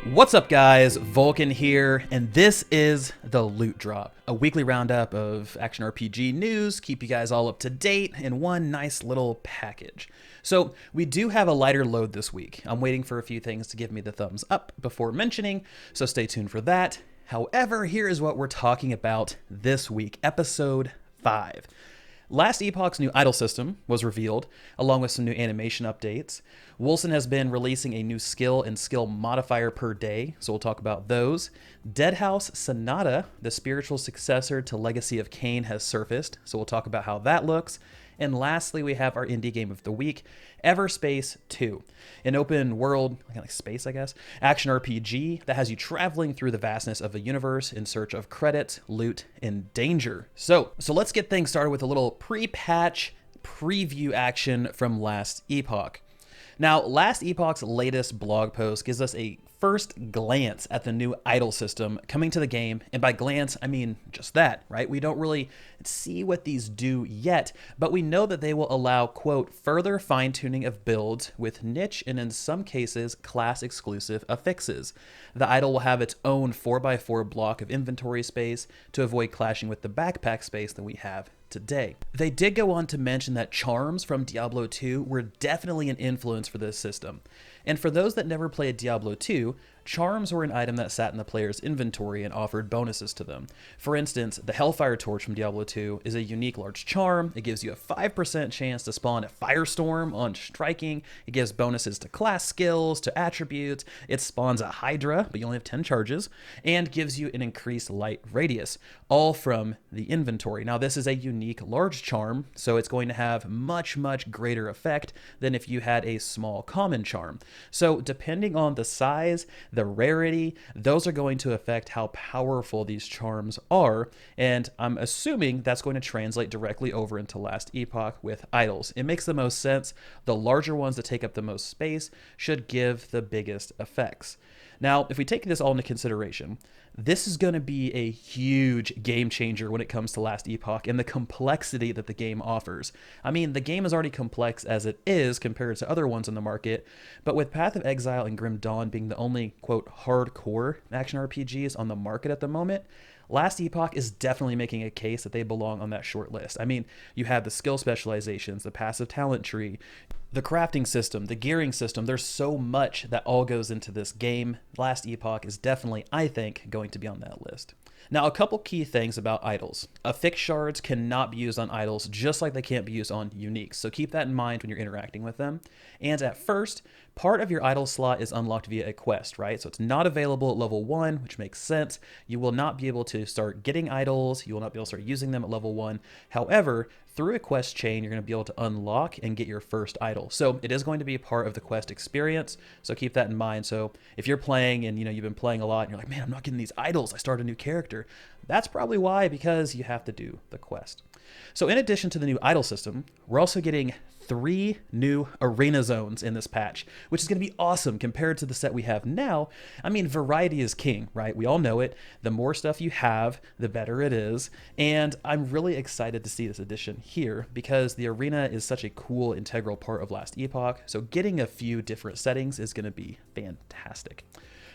What's up guys, Vulkan here, and this is the Loot Drop, a weekly roundup of action RPG news, keep you guys all up to date in one nice little package. So we do have a lighter load this week. I'm waiting for a few things to give me the thumbs up before mentioning, so stay tuned for that. However, here is what we're talking about this week, episode 5. Last Epoch's new idol system was revealed, along with some new animation updates. Wolcen has been releasing a new skill and skill modifier per day, so we'll talk about those. Deadhaus Sonata, the spiritual successor to Legacy of Kain, has surfaced, so we'll talk about how that looks. And lastly, we have our indie game of the week, Everspace 2, an open world, like space, I guess, action RPG that has you traveling through the vastness of a universe in search of credits, loot, and danger. So let's get things started with a little pre-patch preview action from Last Epoch. Now, Last Epoch's latest blog post gives us a first glance at the new idol system coming to the game, and by glance, I mean just that, right? We don't really see what these do yet, but we know that they will allow, quote, further fine-tuning of builds with niche and in some cases class-exclusive affixes. The idol will have its own 4x4 block of inventory space to avoid clashing with the backpack space that we have today. They did go on to mention that charms from Diablo 2 were definitely an influence for this system. And for those that never played Diablo 2, charms were an item that sat in the player's inventory and offered bonuses to them. For instance, the Hellfire Torch from Diablo 2 is a unique large charm. It gives you a 5% chance to spawn a Firestorm on striking. It gives bonuses to class skills, to attributes. It spawns a Hydra, but you only have 10 charges, and gives you an increased light radius, all from the inventory. Now, this is a unique large charm, so it's going to have much, much greater effect than if you had a small common charm. So depending on the size, the rarity, those are going to affect how powerful these charms are, and I'm assuming that's going to translate directly over into Last Epoch with idols. It makes the most sense. The larger ones that take up the most space should give the biggest effects. Now, if we take this all into consideration, this is going to be a huge game changer when it comes to Last Epoch and the complexity that the game offers. I mean, the game is already complex as it is compared to other ones in the market, but with Path of Exile and Grim Dawn being the only, quote, hardcore action RPGs on the market at the moment, Last Epoch is definitely making a case that they belong on that short list. I mean, you have the skill specializations, the passive talent tree, the crafting system, the gearing system. There's so much that all goes into this game. Last Epoch is definitely, I think, going to be on that list. Now, a couple key things about idols. Affix shards cannot be used on idols just like they can't be used on uniques, so keep that in mind when you're interacting with them. And at first, part of your idol slot is unlocked via a quest, right? So it's not available at level 1, which makes sense. You will not be able to start getting idols. You will not be able to start using them at level 1. However, through a quest chain, you're going to be able to unlock and get your first idol. So it is going to be a part of the quest experience, so keep that in mind. So if you're playing and you've been playing a lot and you're like, man, I'm not getting these idols, I start a new character. That's probably why, because you have to do the quest. So in addition to the new idol system, we're also getting 3 new arena zones in this patch, which is going to be awesome compared to the set we have now. I mean, variety is king, right? We all know it. The more stuff you have, the better it is. And I'm really excited to see this addition here because the arena is such a cool integral part of Last Epoch. So getting a few different settings is going to be fantastic.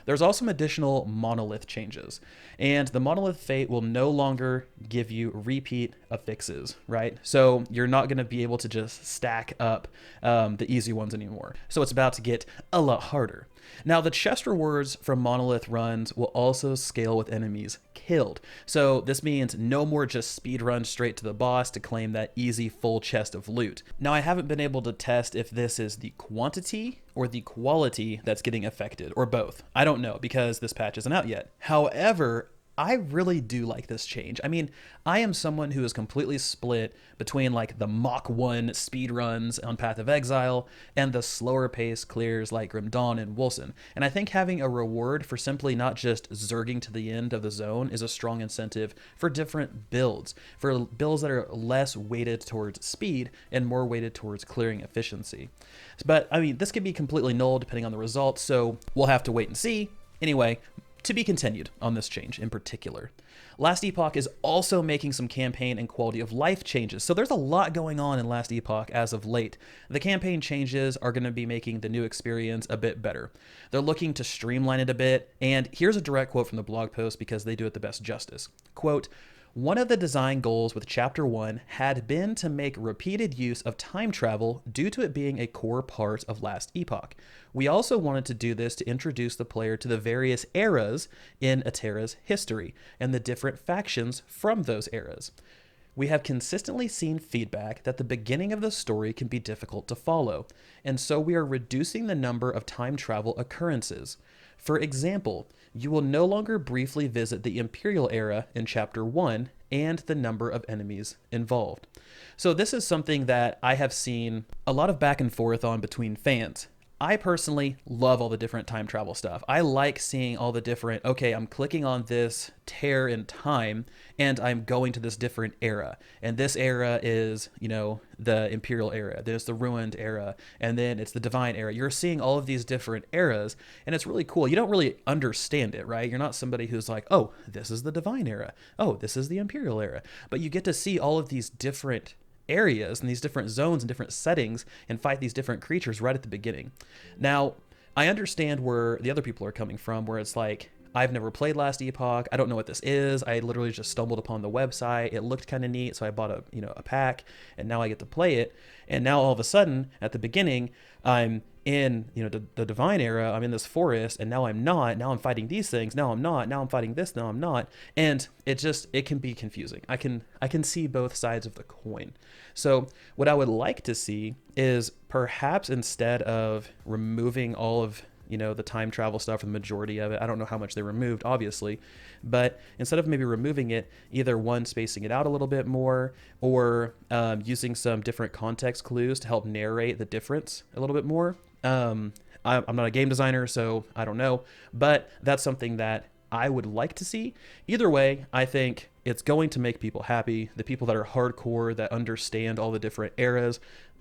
There's also some additional monolith changes, and the monolith fate will no longer give you repeat affixes, right? So you're not going to be able to just stack up the easy ones anymore. So it's about to get a lot harder. Now, the chest rewards from monolith runs will also scale with enemies killed. So this means no more just speed run straight to the boss to claim that easy full chest of loot. Now, I haven't been able to test if this is the quantity or the quality that's getting affected, or both. I don't know because this patch isn't out yet. However, I really do like this change. I mean, I am someone who is completely split between like the Mach 1 speed runs on Path of Exile and the slower pace clears like Grim Dawn and Wolcen. And I think having a reward for simply not just zerging to the end of the zone is a strong incentive for different builds, for builds that are less weighted towards speed and more weighted towards clearing efficiency. But I mean, this could be completely null depending on the results, so we'll have to wait and see. Anyway, to be continued on this change in particular. Last Epoch is also making some campaign and quality of life changes. So there's a lot going on in Last Epoch as of late. The campaign changes are going to be making the new experience a bit better. They're looking to streamline it a bit. And here's a direct quote from the blog post because they do it the best justice. Quote, "One of the design goals with Chapter 1 had been to make repeated use of time travel due to it being a core part of Last Epoch. We also wanted to do this to introduce the player to the various eras in Atera's history and the different factions from those eras. We have consistently seen feedback that the beginning of the story can be difficult to follow, and so we are reducing the number of time travel occurrences. For example, you will no longer briefly visit the Imperial era in Chapter 1 and the number of enemies involved." So this is something that I have seen a lot of back and forth on between fans. I personally love all the different time travel stuff. I like seeing all the different, okay, I'm clicking on this tear in time and I'm going to this different era. And this era is, the Imperial era, then it's the Ruined era, and then it's the Divine era. You're seeing all of these different eras and it's really cool. You don't really understand it, right? You're not somebody who's like, oh, this is the Divine era. Oh, this is the Imperial era. But you get to see all of these different areas and these different zones and different settings and fight these different creatures right at the beginning. Now, I understand where the other people are coming from, where it's like, I've never played Last Epoch. I don't know what this is. I literally just stumbled upon the website. It looked kind of neat, so I bought a pack, and now I get to play it. And now all of a sudden, at the beginning, I'm in the Divine era. I'm in this forest, and now I'm not. Now I'm fighting these things. Now I'm not. Now I'm fighting this. Now I'm not. And it can be confusing. I can see both sides of the coin. So what I would like to see is perhaps instead of removing all of the time travel stuff, or the majority of it, I don't know how much they removed, obviously, but instead of maybe removing it, either one, spacing it out a little bit more, or using some different context clues to help narrate the difference a little bit more. I'm not a game designer, so I don't know, but that's something that I would like to see. Either way, I think it's going to make people happy. The people that are hardcore, that understand all the different eras,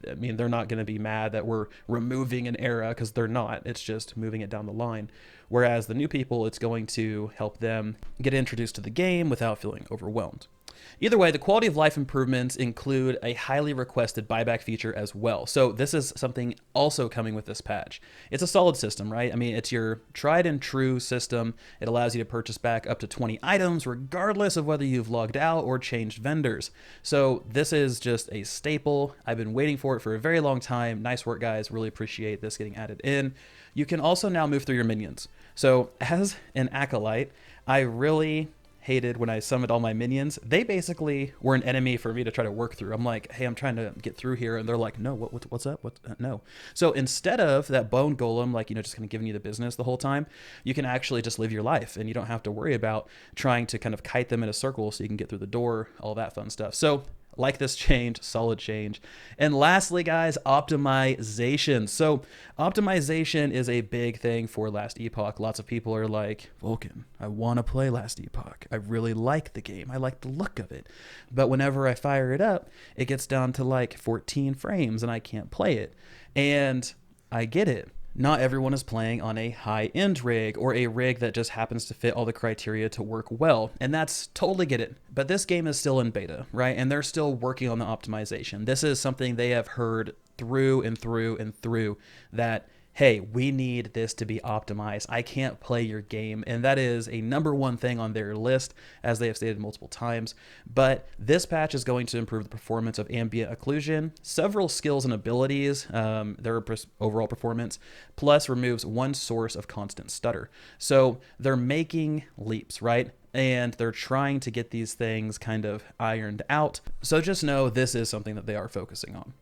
I mean, they're not going to be mad that we're removing an era, because they're not. It's just moving it down the line. Whereas the new people, it's going to help them get introduced to the game without feeling overwhelmed. Either way, the quality of life improvements include a highly requested buyback feature as well. So this is something also coming with this patch. It's a solid system, right? I mean, it's your tried and true system. It allows you to purchase back up to 20 items, regardless of whether you've logged out or changed vendors. So this is just a staple. I've been waiting for it for a very long time. Nice work, guys. Really appreciate this getting added in. You can also now move through your minions. So as an acolyte, I really hated when I summoned all my minions. They basically were an enemy for me to try to work through. I'm like, hey, I'm trying to get through here, and they're like, no, what's up? No. So instead of that bone golem, just kind of giving you the business the whole time, you can actually just live your life, and you don't have to worry about trying to kind of kite them in a circle so you can get through the door, all that fun stuff. So like this change, solid change. And lastly, guys, optimization. So optimization is a big thing for Last Epoch. Lots of people are like, Vulkan, I want to play Last Epoch. I really like the game. I like the look of it. But whenever I fire it up, it gets down to like 14 frames and I can't play it. And I get it. Not everyone is playing on a high-end rig, or a rig that just happens to fit all the criteria to work well, and that's totally get it. But this game is still in beta, right? And they're still working on the optimization. This is something they have heard through and through and through, that hey, we need this to be optimized. I can't play your game. And that is a number one thing on their list, as they have stated multiple times. But this patch is going to improve the performance of ambient occlusion, several skills and abilities, their overall performance, plus removes one source of constant stutter. So they're making leaps, right? And they're trying to get these things kind of ironed out. So just know this is something that they are focusing on.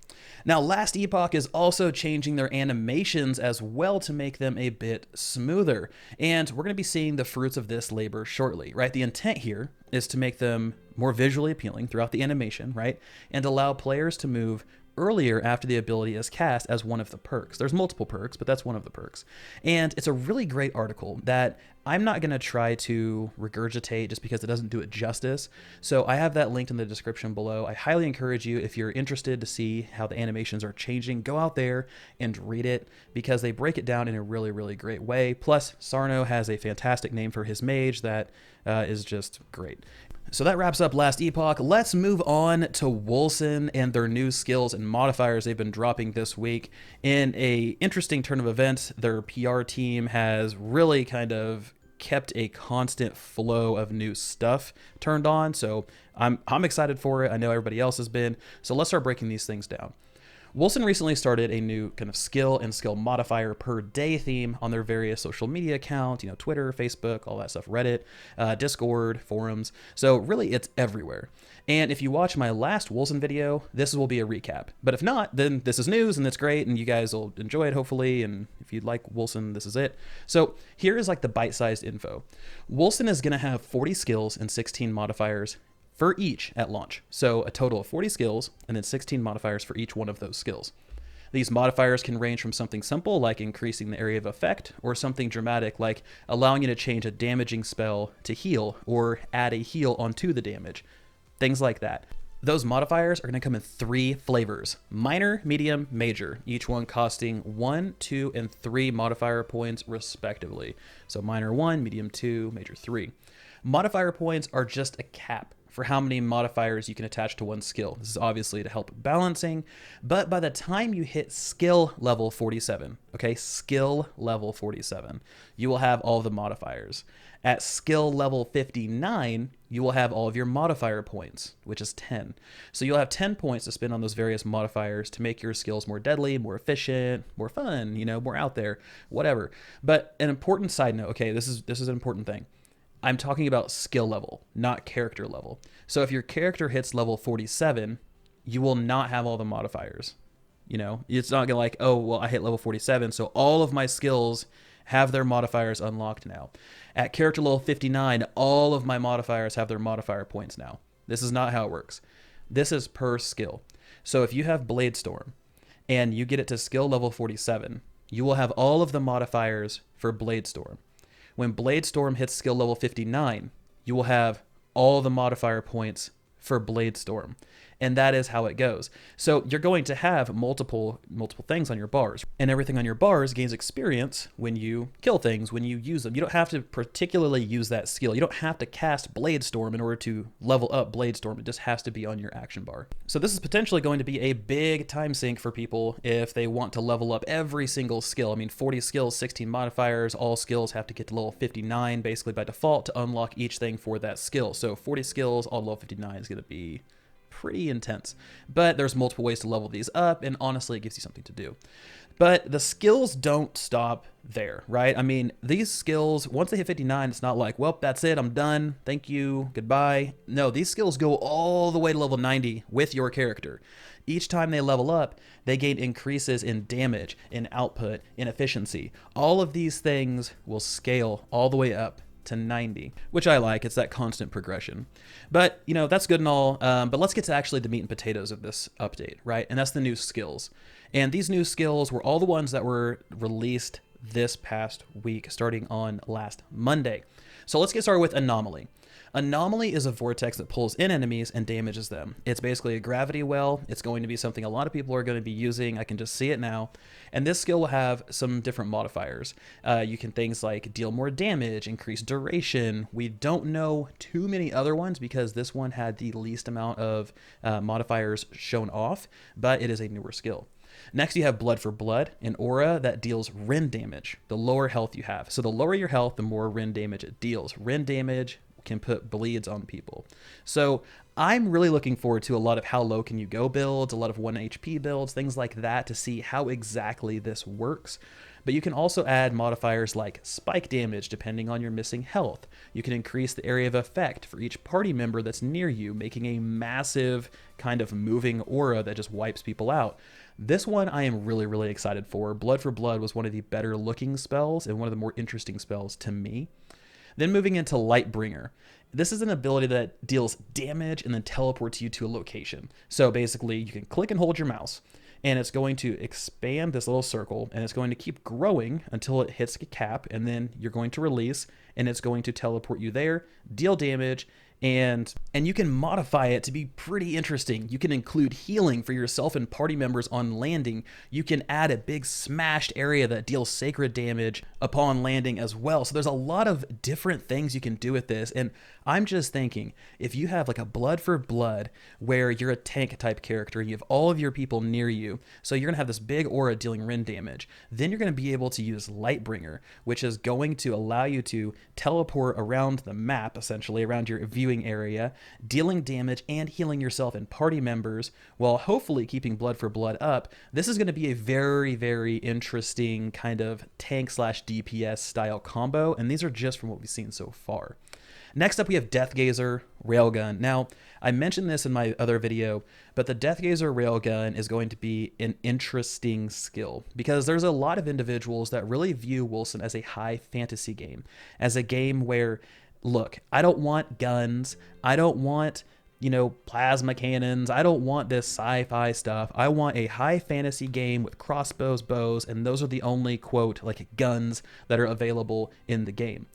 Now, Last Epoch is also changing their animations as well to make them a bit smoother. And we're going to be seeing the fruits of this labor shortly, right? The intent here is to make them more visually appealing throughout the animation, right? And allow players to move earlier after the ability is cast as one of the perks. There's multiple perks, but that's one of the perks. And it's a really great article that I'm not going to try to regurgitate just because it doesn't do it justice. So I have that linked in the description below. I highly encourage you, if you're interested to see how the animations are changing, go out there and read it because they break it down in a really, really great way. Plus, Sarno has a fantastic name for his mage that is just great. So that wraps up Last Epoch. Let's move on to Wolcen and their new skills and modifiers they've been dropping this week. In a interesting turn of events, their PR team has really kind of kept a constant flow of new stuff turned on. So I'm excited for it. I know everybody else has been. So let's start breaking these things down. Wolcen recently started a new kind of skill and skill modifier per day theme on their various social media accounts, Twitter, Facebook, all that stuff, Reddit, Discord, forums. So really it's everywhere. And if you watch my last Wolcen video, this will be a recap. But if not, then this is news and it's great and you guys will enjoy it hopefully. And if you'd like Wolcen, this is it. So here is like the bite-sized info. Wolcen is going to have 40 skills and 16 modifiers for each at launch. So a total of 40 skills and then 16 modifiers for each one of those skills. These modifiers can range from something simple like increasing the area of effect or something dramatic like allowing you to change a damaging spell to heal or add a heal onto the damage. Things like that. Those modifiers are going to come in 3 flavors: minor, medium, major, each one costing 1, 2, and 3 modifier points respectively. So minor 1, medium 2, major 3. Modifier points are just a cap for how many modifiers you can attach to one skill. This is obviously to help balancing, but by the time you hit skill level 47, okay, skill level 47, you will have all of the modifiers. At skill level 59, you will have all of your modifier points, which is 10. So you'll have 10 points to spend on those various modifiers to make your skills more deadly, more efficient, more fun, more out there, whatever. But an important side note, okay, this is an important thing. I'm talking about skill level, not character level. So if your character hits level 47, you will not have all the modifiers. It's not gonna like, oh, well, I hit level 47, so all of my skills have their modifiers unlocked now. At character level 59, all of my modifiers have their modifier points now. This is not how it works. This is per skill. So if you have Bladestorm and you get it to skill level 47, you will have all of the modifiers for Bladestorm. When Bladestorm hits skill level 59, you will have all the modifier points for Bladestorm. And that is how it goes. So you're going to have multiple things on your bars. And everything on your bars gains experience when you kill things, when you use them. You don't have to particularly use that skill. You don't have to cast Bladestorm in order to level up Bladestorm. It just has to be on your action bar. So this is potentially going to be a big time sink for people if they want to level up every single skill. 40 skills, 16 modifiers. All skills have to get to level 59 basically by default to unlock each thing for that skill. So 40 skills, all level 59 is going to be pretty intense, but there's multiple ways to level these up, and honestly, it gives you something to do. But the skills don't stop there, right? These skills, once they hit 59, it's not like, well, that's it, I'm done, thank you, goodbye. No, these skills go all the way to level 90 with your character. Each time they level up, they gain increases in damage, in output, in efficiency. All of these things will scale all the way up to 90, which I like. It's that constant progression. But, that's good and all, but let's get to actually the meat and potatoes of this update, right? And that's the new skills. And these new skills were all the ones that were released this past week, starting on last Monday. So let's get started with Anomaly. Anomaly is a vortex that pulls in enemies and damages them. It's basically a gravity well. It's going to be something a lot of people are going to be using. I can just see it now. And this skill will have some different modifiers. You can things like deal more damage, increase duration. We don't know too many other ones because this one had the least amount of modifiers shown off, but it is a newer skill. Next, you have Blood for Blood, an aura that deals Rend damage, the lower health you have. So the lower your health, the more Rend damage it deals. Rend damage can put bleeds on people. So I'm really looking forward to a lot of how low can you go builds, a lot of 1 HP builds, things like that to see how exactly this works. But you can also add modifiers like spike damage depending on your missing health. You can increase the area of effect for each party member that's near you, making a massive kind of moving aura that just wipes people out. This one I am really, really excited for. Blood for Blood was one of the better looking spells and one of the more interesting spells to me. Then moving into Lightbringer. This is an ability that deals damage and then teleports you to a location. So basically, you can click and hold your mouse, and it's going to expand this little circle, and it's going to keep growing until it hits a cap, and then you're going to release, and it's going to teleport you there, deal damage, and you can modify it to be pretty interesting. You can include healing for yourself and party members on landing. You can add a big smashed area that deals sacred damage upon landing as well. So there's a lot of different things you can do with this, and I'm just thinking, if you have like a blood for blood where you're a tank type character, you have all of your people near you, so you're gonna have this big aura dealing rend damage, then you're gonna be able to use Lightbringer, which is going to allow you to teleport around the map, essentially around your viewing area, dealing damage and healing yourself and party members while hopefully keeping blood for blood up. This is going to be a very, very interesting kind of tank slash DPS style combo, and these are just from what we've seen so far. Next up, we have Deathgazer Railgun. Now, I mentioned this in my other video, but the Deathgazer Railgun is going to be an interesting skill because there's a lot of individuals that really view Wolcen as a high fantasy game, as a game where, look, I don't want guns, I don't want, plasma cannons, I don't want this sci-fi stuff. I want a high fantasy game with crossbows, bows, and those are the only, quote, like guns that are available in the game.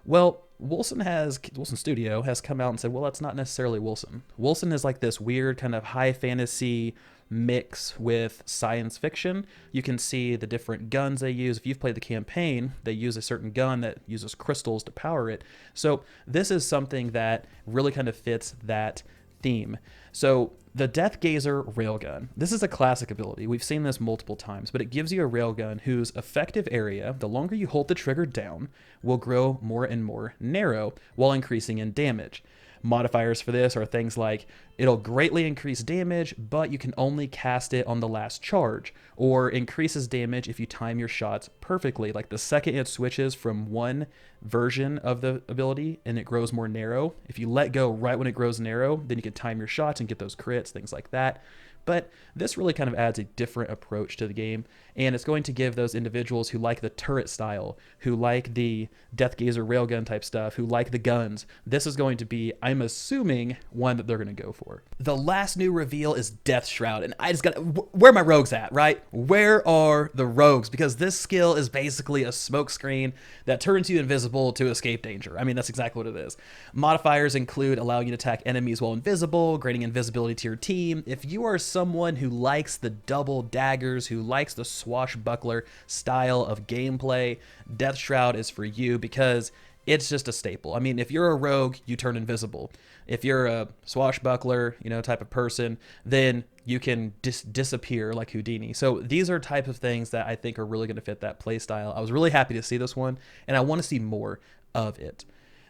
Well, Wolcen Studio has come out and said, well, that's not necessarily Wolcen. Wolcen is like this weird kind of high fantasy mix with science fiction. You can see the different guns they use. If you've played the campaign, they use a certain gun that uses crystals to power it. So this is something that really kind of fits that theme. So the Deathgazer Railgun, this is a classic ability. We've seen this multiple times, but it gives you a railgun whose effective area, the longer you hold the trigger down, will grow more and more narrow while increasing in damage. Modifiers for this are things like it'll greatly increase damage, but you can only cast it on the last charge, or increases damage if you time your shots perfectly. Like the second it switches from one version of the ability and it grows more narrow, if you let go right when it grows narrow, then you can time your shots and get those crits, things like that. But this really kind of adds a different approach to the game, and it's going to give those individuals who like the turret style, who like the Deathgazer Railgun type stuff, who like the guns, this is going to be, I'm assuming, one that they're going to go for. The last new reveal is Death Shroud, and I just got, where are my rogues at, right? Where are the rogues? Because this skill is basically a smoke screen that turns you invisible to escape danger. I mean, that's exactly what it is. Modifiers include allowing you to attack enemies while invisible, granting invisibility to your team. If you are someone who likes the double daggers, who likes the swashbuckler style of gameplay, Death Shroud is for you because it's just a staple. I mean, if you're a rogue, you turn invisible. If you're a swashbuckler, type of person, then you can disappear like Houdini. So these are types of things that I think are really going to fit that play style. I was really happy to see this one, and I want to see more of it.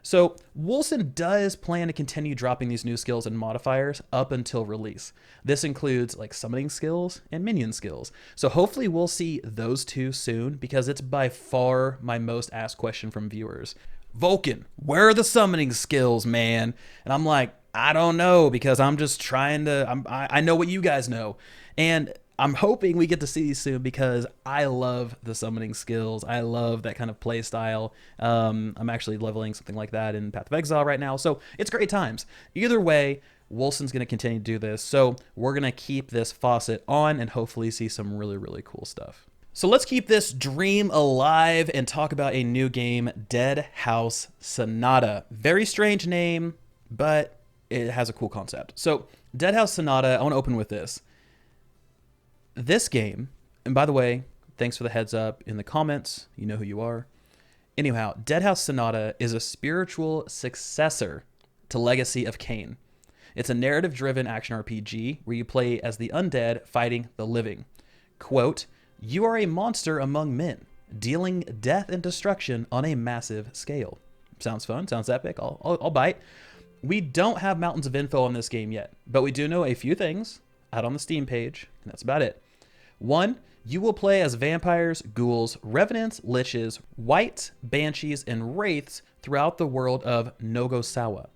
So Wolcen does plan to continue dropping these new skills and modifiers up until release. This includes like summoning skills and minion skills. So hopefully we'll see those two soon because it's by far my most asked question from viewers. Vulkan, where are the summoning skills, man? And I'm like, I don't know, because I'm just trying to, I know what you guys know. And I'm hoping we get to see these soon because I love the summoning skills. I love that kind of play style. I'm actually leveling something like that in Path of Exile right now. So it's great times. Either way, Wolcen's going to continue to do this. So we're going to keep this faucet on and hopefully see some really, really cool stuff. So let's keep this dream alive and talk about a new game, Deadhaus Sonata. Very strange name, but it has a cool concept. So Deadhaus Sonata, I want to open with this. This game, and by the way, thanks for the heads up in the comments. You know who you are. Anyhow, Deadhaus Sonata is a spiritual successor to Legacy of Kain. It's a narrative-driven action RPG where you play as the undead fighting the living. Quote, you are a monster among men, dealing death and destruction on a massive scale. Sounds fun, sounds epic, I'll bite. We don't have mountains of info on this game yet, but we do know a few things out on the Steam page, and that's about it. 1, you will play as vampires, ghouls, revenants, liches, wights, banshees, and wraiths throughout the world of Nogosawa.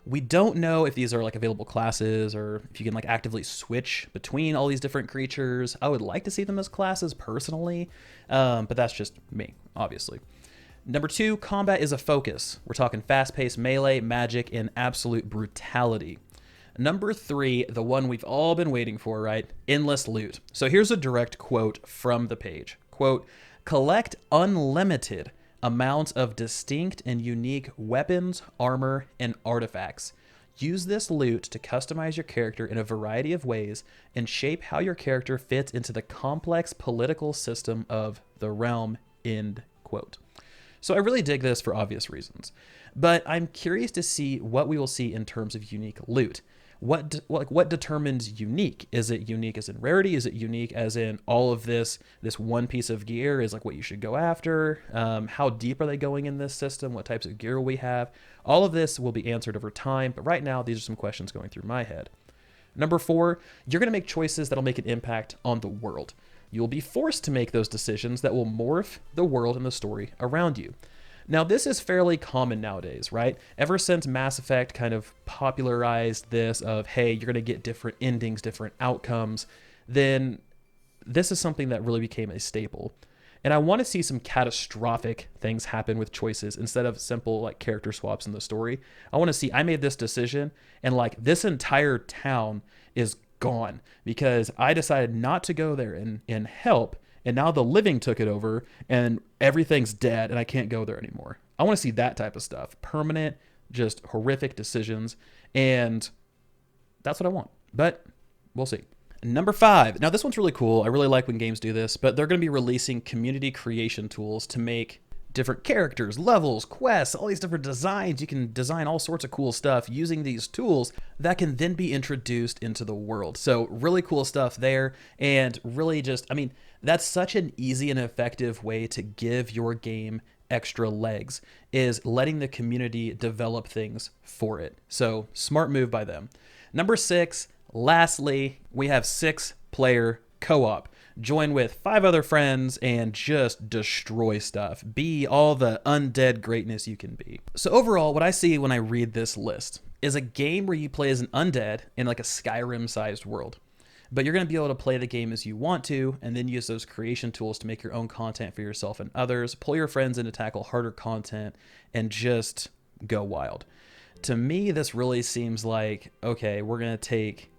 We don't know if these are like available classes or if you can like actively switch between all these different creatures. I would like to see them as classes personally, but that's just me, obviously. Number 2, combat is a focus. We're talking fast-paced melee, magic, and absolute brutality. Number 3, the one we've all been waiting for, right? Endless loot. So here's a direct quote from the page. Quote, collect unlimited amounts of distinct and unique weapons, armor, and artifacts. Use this loot to customize your character in a variety of ways and shape how your character fits into the complex political system of the realm, end quote. So I really dig this for obvious reasons, but I'm curious to see what we will see in terms of unique loot. What determines unique? Is it unique as in rarity? Is it unique as in all of this one piece of gear is like what you should go after? How deep are they going in this system? What types of gear will we have? All of this will be answered over time, but right now these are some questions going through my head. Number 4, you're going to make choices that'll make an impact on the world. You'll be forced to make those decisions that will morph the world and the story around you. Now, this is fairly common nowadays, right? Ever since Mass Effect kind of popularized this of, hey, you're going to get different endings, different outcomes, then this is something that really became a staple. And I want to see some catastrophic things happen with choices instead of simple like character swaps in the story. I want to see, I made this decision and like this entire town is gone because I decided not to go there and help, and now the living took it over and everything's dead and I can't go there anymore. I want to see that type of stuff. Permanent, just horrific decisions, and that's what I want. But we'll see. Number 5. Now this one's really cool. I really like when games do this, but they're going to be releasing community creation tools to make different characters, levels, quests, all these different designs. You can design all sorts of cool stuff using these tools that can then be introduced into the world. So really cool stuff there, and really just, I mean, that's such an easy and effective way to give your game extra legs, is letting the community develop things for it. So smart move by them. Number 6, lastly, we have 6-player co-op. Join with 5 other friends and just destroy stuff. Be all the undead greatness you can be. So overall, what I see when I read this list is a game where you play as an undead in like a Skyrim-sized world. But you're going to be able to play the game as you want to, and then use those creation tools to make your own content for yourself and others, pull your friends in to tackle harder content, and just go wild. To me, this really seems like, okay, we're going to take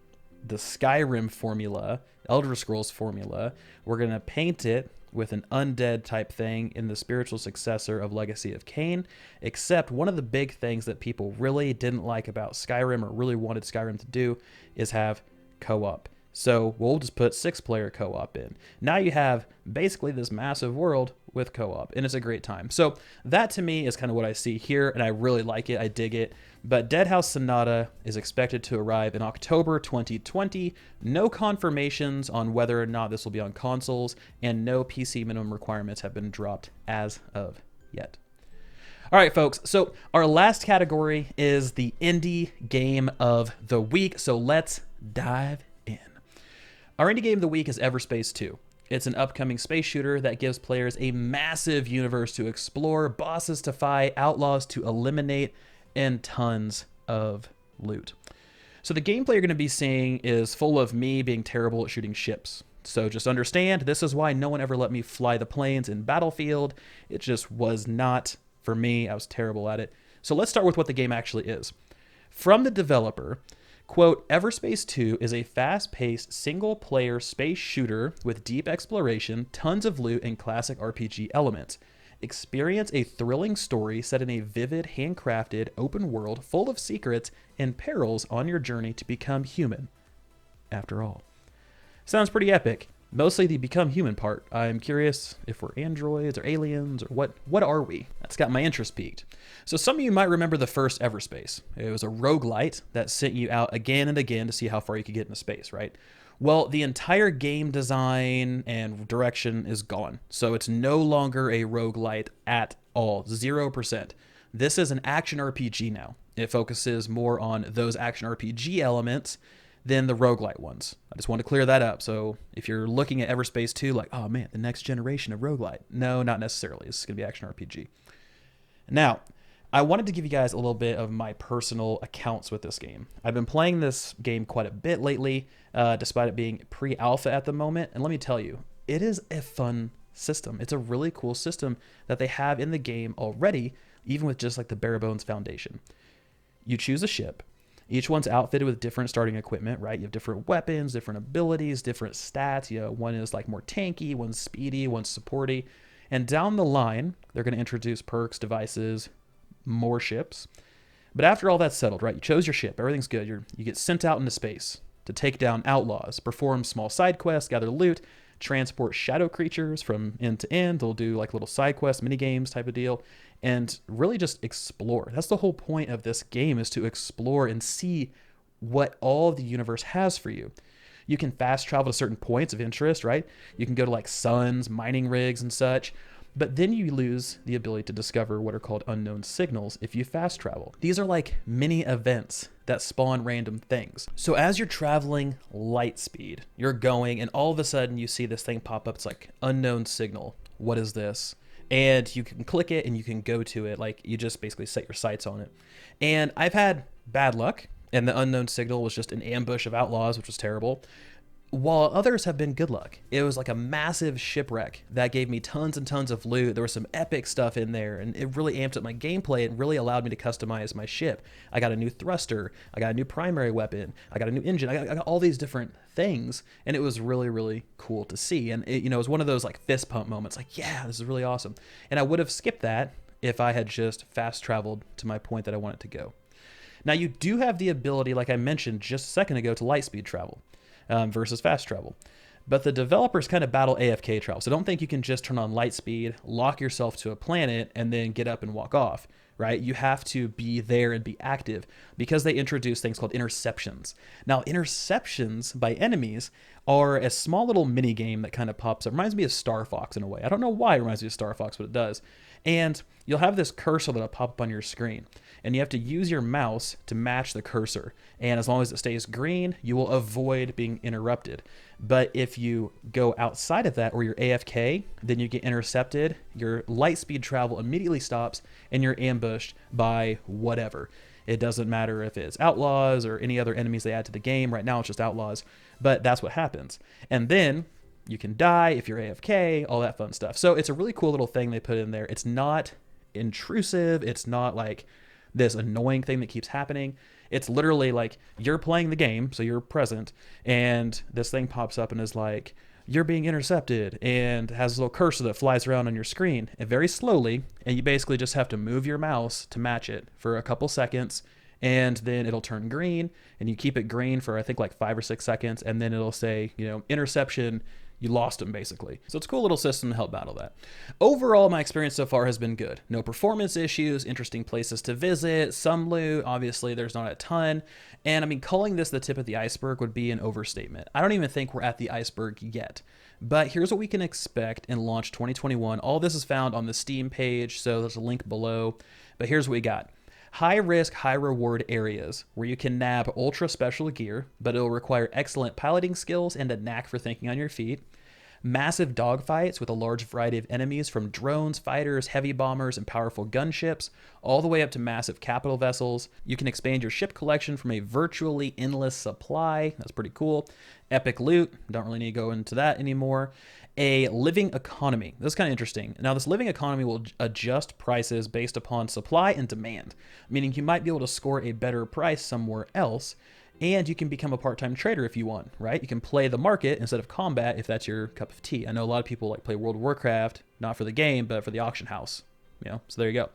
the Skyrim formula, Elder Scrolls formula, we're going to paint it with an undead type thing in the spiritual successor of Legacy of Kain, except one of the big things that people really didn't like about Skyrim or really wanted Skyrim to do is have co-op. So we'll just put 6-player co-op in. Now you have basically this massive world with co-op, and it's a great time. So that to me is kind of what I see here, and I really like it. I dig it. But Deadhaus Sonata is expected to arrive in October 2020. No confirmations on whether or not this will be on consoles, and no PC minimum requirements have been dropped as of yet. All right, folks, so our last category is the indie game of the week. So let's dive in. Our indie game of the week is Everspace 2. It's an upcoming space shooter that gives players a massive universe to explore, bosses to fight, outlaws to eliminate, and tons of loot. So the gameplay you're going to be seeing is full of me being terrible at shooting ships. So just understand, this is why no one ever let me fly the planes in Battlefield. It just was not for me. I was terrible at it. So let's start with what the game actually is. From the developer, quote, Everspace 2 is a fast-paced, single-player space shooter with deep exploration, tons of loot, and classic RPG elements. Experience a thrilling story set in a vivid, handcrafted, open world full of secrets and perils on your journey to become human. After all. Sounds pretty epic. Mostly the become human part. I'm curious if we're androids or aliens or what are we? That's got my interest peaked. So some of you might remember the first Everspace. It was a roguelite that sent you out again and again to see how far you could get into space, right? Well, the entire game design and direction is gone. So it's no longer a roguelite at all. 0%. This is an action RPG now. It focuses more on those action RPG elements than the roguelite ones. I just want to clear that up. So if you're looking at Everspace 2 like, oh man, the next generation of roguelite. No, not necessarily. It's going to be action RPG. Now, I wanted to give you guys a little bit of my personal accounts with this game. I've been playing this game quite a bit lately, despite it being pre-alpha at the moment. And let me tell you, it is a fun system. It's a really cool system that they have in the game already, even with just like the bare bones foundation. You choose a ship. Each one's outfitted with different starting equipment, right? You have different weapons, different abilities, different stats. You know, one is like more tanky, one's speedy, one's supporty. And down the line, they're going to introduce perks, devices, more ships. But after all that's settled, right? You chose your ship, everything's good. You get sent out into space to take down outlaws, perform small side quests, gather loot, transport shadow creatures from end to end. They'll do like little side quests, mini games type of deal, and really just explore. That's the whole point of this game, is to explore and see what all the universe has for you. You can fast travel to certain points of interest, right? You can go to like suns, mining rigs and such, but then you lose the ability to discover what are called unknown signals if you fast travel. These are like mini events that spawn random things. So as you're traveling light speed, you're going and all of a sudden you see this thing pop up. It's like unknown signal. What is this? And you can click it and you can go to it. Like you just basically set your sights on it. And I've had bad luck, and the unknown signal was just an ambush of outlaws, which was terrible. While others have been good luck. It was like a massive shipwreck that gave me tons and tons of loot. There was some epic stuff in there, and it really amped up my gameplay. It really allowed me to customize my ship. I got a new thruster. I got a new primary weapon. I got a new engine. I got all these different things, and it was really, really cool to see. And it, you know, it was one of those like fist pump moments, like, yeah, this is really awesome. And I would have skipped that if I had just fast traveled to my point that I wanted to go. Now, you do have the ability, like I mentioned just a second ago, to light speed travel. Versus fast travel. But the developers kind of battle AFK travel. So don't think you can just turn on light speed, lock yourself to a planet, and then get up and walk off, right? You have to be there and be active because they introduce things called interceptions. Now, interceptions by enemies are a small little mini game that kind of pops up. Reminds me of Star Fox in a way. I don't know why it reminds me of Star Fox, but it does. And you'll have this cursor that'll pop up on your screen, and you have to use your mouse to match the cursor. And as long as it stays green, you will avoid being interrupted. But if you go outside of that, or you're AFK, then you get intercepted, your light speed travel immediately stops, and you're ambushed by whatever. It doesn't matter if it's outlaws or any other enemies they add to the game. Right now it's just outlaws, but that's what happens. And then you can die if you're AFK, all that fun stuff. So it's a really cool little thing they put in there. It's not intrusive. It's not like this annoying thing that keeps happening. It's literally like you're playing the game, so you're present, and this thing pops up and is like, you're being intercepted, and has a little cursor that flies around on your screen, and very slowly, and you basically just have to move your mouse to match it for a couple seconds, and then it'll turn green, and you keep it green for I think like 5 or 6 seconds, and then it'll say, you know, interception. You lost them, basically. So it's a cool little system to help battle that. Overall, my experience so far has been good. No performance issues, interesting places to visit, some loot. Obviously, there's not a ton. And I mean, calling this the tip of the iceberg would be an overstatement. I don't even think we're at the iceberg yet. But here's what we can expect in launch 2021. All this is found on the Steam page, so there's a link below. But here's what we got. High risk, high reward areas where you can nab ultra special gear, but it'll require excellent piloting skills and a knack for thinking on your feet. Massive dogfights with a large variety of enemies, from drones, fighters, heavy bombers, and powerful gunships, all the way up to massive capital vessels. You can expand your ship collection from a virtually endless supply. That's pretty cool. Epic loot. Don't really need to go into that anymore. A living economy. This is kind of interesting. Now, this living economy will adjust prices based upon supply and demand, meaning you might be able to score a better price somewhere else, and you can become a part-time trader if you want, right? You can play the market instead of combat if that's your cup of tea. I know a lot of people like play World of Warcraft, not for the game, but for the auction house, you know? So there you go.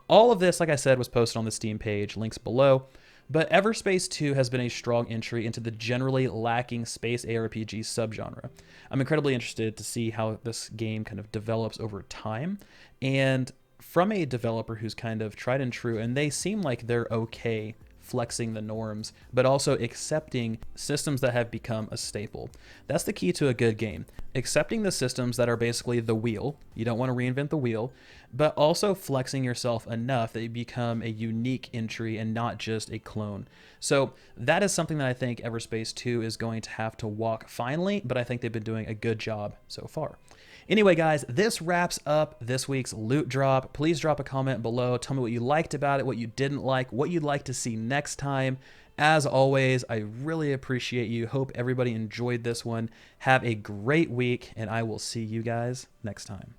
All of this, like I said, was posted on the Steam page, links below. But Everspace 2 has been a strong entry into the generally lacking space ARPG subgenre. I'm incredibly interested to see how this game kind of develops over time, and from a developer who's kind of tried and true, and they seem like they're okay flexing the norms, but also accepting systems that have become a staple. That's the key to a good game. Accepting the systems that are basically the wheel. You don't want to reinvent the wheel, but also flexing yourself enough that you become a unique entry and not just a clone. So that is something that I think Everspace 2 is going to have to walk finally, but I think they've been doing a good job so far. Anyway, guys, this wraps up this week's loot drop. Please drop a comment below. Tell me what you liked about it, what you didn't like, what you'd like to see next time. As always, I really appreciate you. Hope everybody enjoyed this one. Have a great week, and I will see you guys next time.